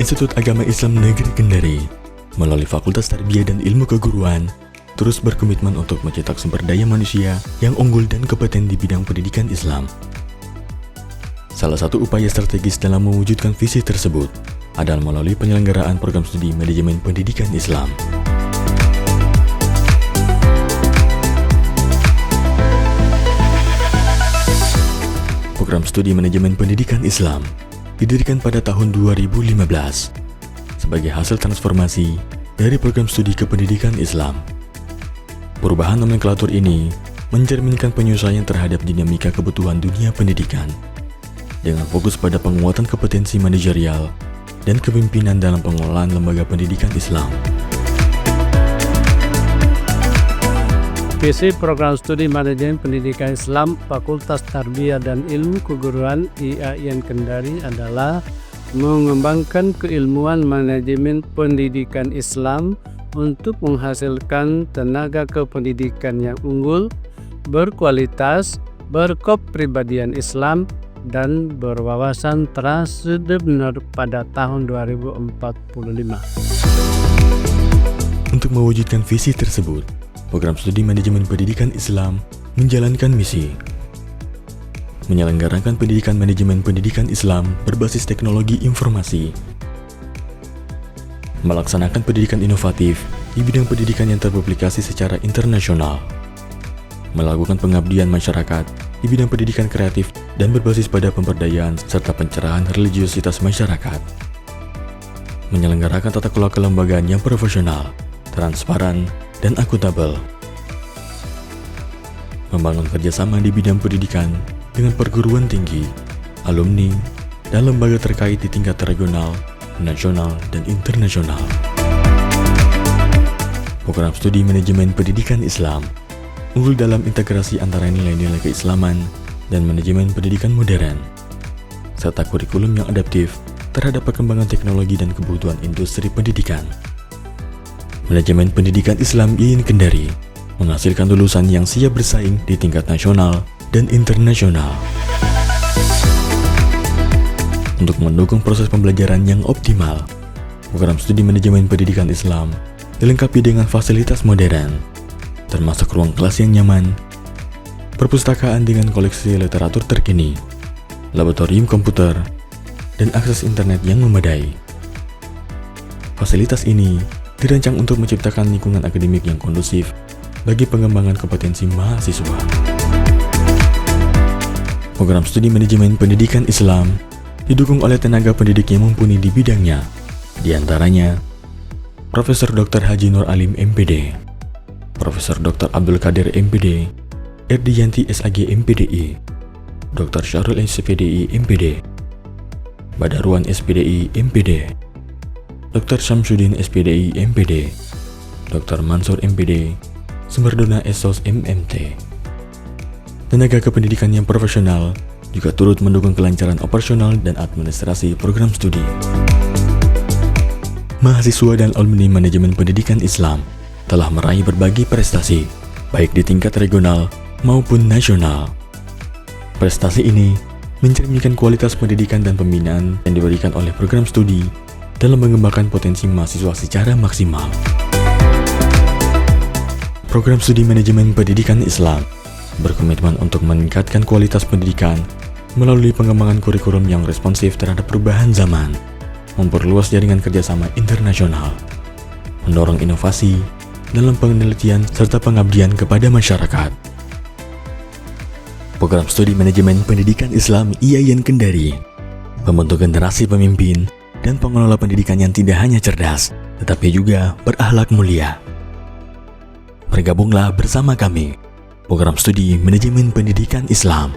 Institut Agama Islam Negeri Kendari melalui Fakultas Tarbiyah dan Ilmu Keguruan terus berkomitmen untuk mencetak sumber daya manusia yang unggul dan kompeten di bidang pendidikan Islam. Salah satu upaya strategis dalam mewujudkan visi tersebut adalah melalui penyelenggaraan program studi manajemen pendidikan Islam. Program studi manajemen pendidikan Islam didirikan pada tahun 2015 sebagai hasil transformasi dari program studi kependidikan Islam. Perubahan nomenklatur ini mencerminkan penyesuaian terhadap dinamika kebutuhan dunia pendidikan dengan fokus pada penguatan kompetensi manajerial dan kepemimpinan dalam pengelolaan lembaga pendidikan Islam. Visi Program Studi Manajemen Pendidikan Islam Fakultas Tarbiyah dan Ilmu Keguruan IAIN Kendari adalah mengembangkan keilmuan manajemen pendidikan Islam untuk menghasilkan tenaga kependidikan yang unggul, berkualitas, berkepribadian Islam, dan berwawasan transdiscipliner pada tahun 2045. Untuk mewujudkan visi tersebut, Program Studi Manajemen Pendidikan Islam menjalankan misi menyelenggarakan pendidikan manajemen pendidikan Islam berbasis teknologi informasi, melaksanakan pendidikan inovatif di bidang pendidikan yang terpublikasi secara internasional, melakukan pengabdian masyarakat di bidang pendidikan kreatif dan berbasis pada pemberdayaan serta pencerahan religiositas masyarakat, menyelenggarakan tata kelola kelembagaan yang profesional, transparan, dan akuntabel, membangun kerjasama di bidang pendidikan dengan perguruan tinggi, alumni, dan lembaga terkait di tingkat regional, nasional, dan internasional. Program Studi Manajemen Pendidikan Islam unggul dalam integrasi antara nilai-nilai keislaman dan manajemen pendidikan modern, serta kurikulum yang adaptif terhadap perkembangan teknologi dan kebutuhan industri pendidikan. Manajemen Pendidikan Islam IAIN Kendari menghasilkan lulusan yang siap bersaing di tingkat nasional dan internasional. Untuk mendukung proses pembelajaran yang optimal, Program Studi Manajemen Pendidikan Islam dilengkapi dengan fasilitas modern, termasuk ruang kelas yang nyaman, perpustakaan dengan koleksi literatur terkini, laboratorium komputer, dan akses internet yang memadai. Fasilitas ini dirancang untuk menciptakan lingkungan akademik yang kondusif bagi pengembangan kompetensi mahasiswa. Program Studi Manajemen Pendidikan Islam didukung oleh tenaga pendidik yang mumpuni di bidangnya, di antaranya Profesor Dr. Haji Nur Alim MPD, Profesor Dr. Abdul Qadir MPD, Erdiyanti SAG MPDI, Dr. Syahrul SPDI MPD, Badarwan SPDI MPD, Dr. Syamsuddin SPDI MPD, Dr. Mansur MPD, Sumberdona Esos MMT. Tenaga kependidikan yang profesional juga turut mendukung kelancaran operasional dan administrasi program studi. Mahasiswa dan alumni manajemen pendidikan Islam telah meraih berbagai prestasi, baik di tingkat regional maupun nasional. Prestasi ini mencerminkan kualitas pendidikan dan pembinaan yang diberikan oleh program studi dalam mengembangkan potensi mahasiswa secara maksimal. Program Studi Manajemen Pendidikan Islam berkomitmen untuk meningkatkan kualitas pendidikan melalui pengembangan kurikulum yang responsif terhadap perubahan zaman, memperluas jaringan kerjasama internasional, mendorong inovasi dalam penelitian serta pengabdian kepada masyarakat. Program Studi Manajemen Pendidikan Islam IAIN Kendari membentuk generasi pemimpin dan pengelola pendidikan yang tidak hanya cerdas, tetapi juga berakhlak mulia. Bergabunglah bersama kami, Program Studi Manajemen Pendidikan Islam.